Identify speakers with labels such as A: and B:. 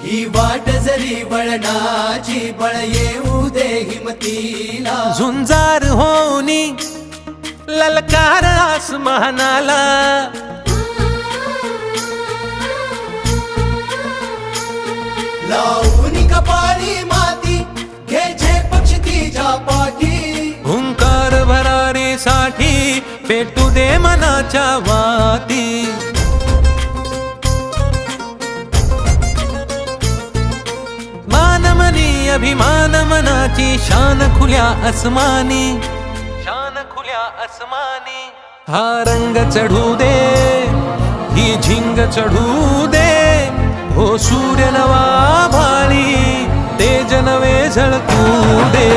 A: ही वाट जरी वळणाची बळ येऊ दे हिमतीला
B: झुंजार होनी ललकार आसमानाला
A: लावून कपाळी माती घे झेप क्षितिजा पाठी
B: हुंकार भरारीसाठी पेटू दे मनाच्या वाती मानमनी अभिमान मनाची शान खुल्या आसमानी शान खुल्या आसमानी हा रंग चढू दे ही झिंग चढू दे हो सूर्य नवा भाळी तेज नवे झळकू दे